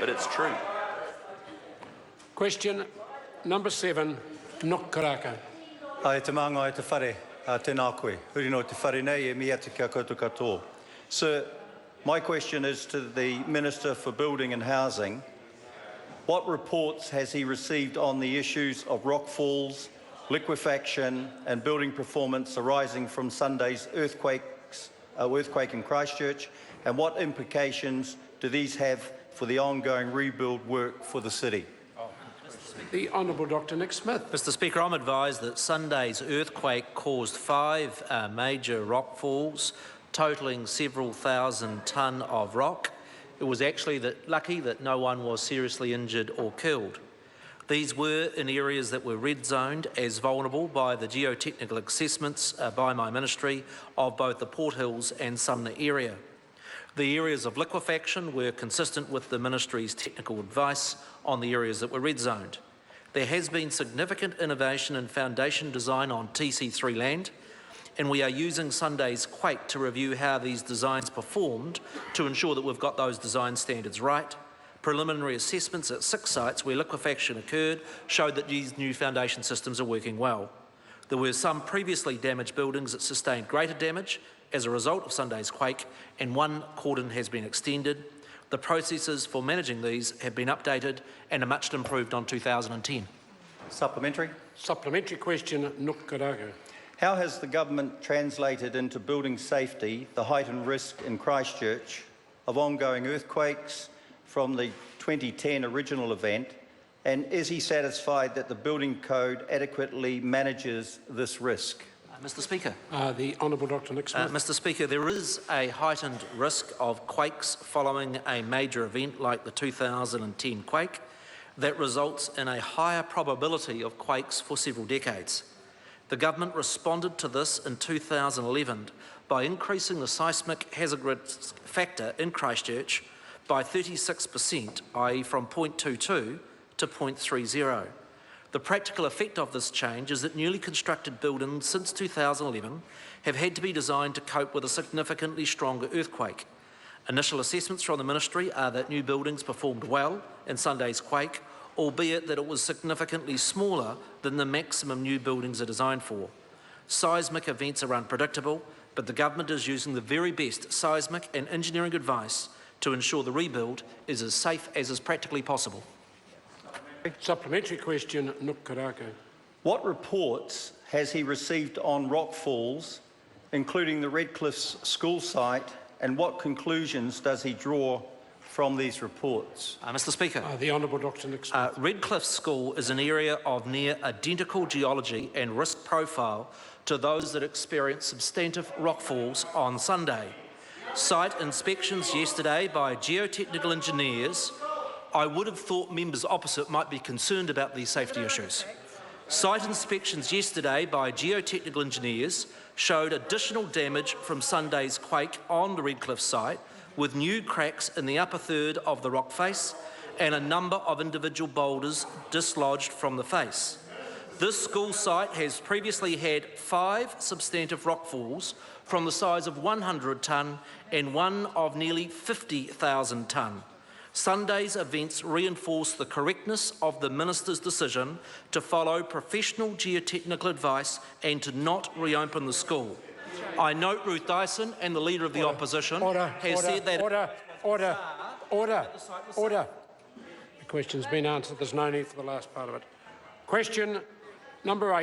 but it's true. Question number 7, Nuk Korako. Ai te maanga e te whare, tēnā koe. Huri no te whare nei e mea te kia koutou katoa. Sir, my question is to the Minister for Building and Housing. What reports has he received on the issues of rock falls, liquefaction and building performance arising from Sunday's earthquake in Christchurch, and what implications do these have for the ongoing rebuild work for the city? The Honourable Dr Nick Smith. Mr Speaker, I'm advised that Sunday's earthquake caused 5 major rock falls, totalling several thousand tonne of rock. It was actually lucky that no one was seriously injured or killed. These were in areas that were red zoned as vulnerable by the geotechnical assessments by my ministry of both the Port Hills and Sumner area. The areas of liquefaction were consistent with the ministry's technical advice on the areas that were red zoned. There has been significant innovation in foundation design on TC3 land, and we are using Sunday's quake to review how these designs performed to ensure that we've got those design standards right. Preliminary assessments at 6 sites where liquefaction occurred showed that these new foundation systems are working well. There were some previously damaged buildings that sustained greater damage as a result of Sunday's quake, and one cordon has been extended. The processes for managing these have been updated and are much improved on 2010. Supplementary. Supplementary question, Nuk Korako. How has the government translated into building safety the heightened risk in Christchurch of ongoing earthquakes from the 2010 original event, and is he satisfied that the building code adequately manages this risk? Mr Speaker. The Honourable Dr Nick Smith. Mr Speaker, there is a heightened risk of quakes following a major event like the 2010 quake that results in a higher probability of quakes for several decades. The government responded to this in 2011 by increasing the seismic hazard risk factor in Christchurch by 36%, i.e. from 0.22 to 0.30. The practical effect of this change is that newly constructed buildings since 2011 have had to be designed to cope with a significantly stronger earthquake. Initial assessments from the Ministry are that new buildings performed well in Sunday's quake, albeit that it was significantly smaller than the maximum new buildings are designed for. Seismic events are unpredictable, but the government is using the very best seismic and engineering advice to ensure the rebuild is as safe as is practically possible. Supplementary question, Nuk Korako. What reports has he received on rock falls, including the Redcliffe's school site, and what conclusions does he draw from these reports? Mr Speaker. The Honourable Dr Nick Smith. Redcliffe School is an area of near identical geology and risk profile to those that experienced substantive rock falls on Sunday. Site inspections yesterday by geotechnical engineers. I would have thought members opposite might be concerned about these safety issues. Site inspections yesterday by geotechnical engineers showed additional damage from Sunday's quake on the Redcliffe site, with new cracks in the upper third of the rock face and a number of individual boulders dislodged from the face. This school site has previously had 5 substantive rock falls from the size of 100 tonne and one of nearly 50,000 tonne. Sunday's events reinforce the correctness of the Minister's decision to follow professional geotechnical advice and to not reopen the school. I note Ruth Dyson and the Leader of the Opposition has said that... Order. The question's been answered. There's no need for the last part of it. Question number 8.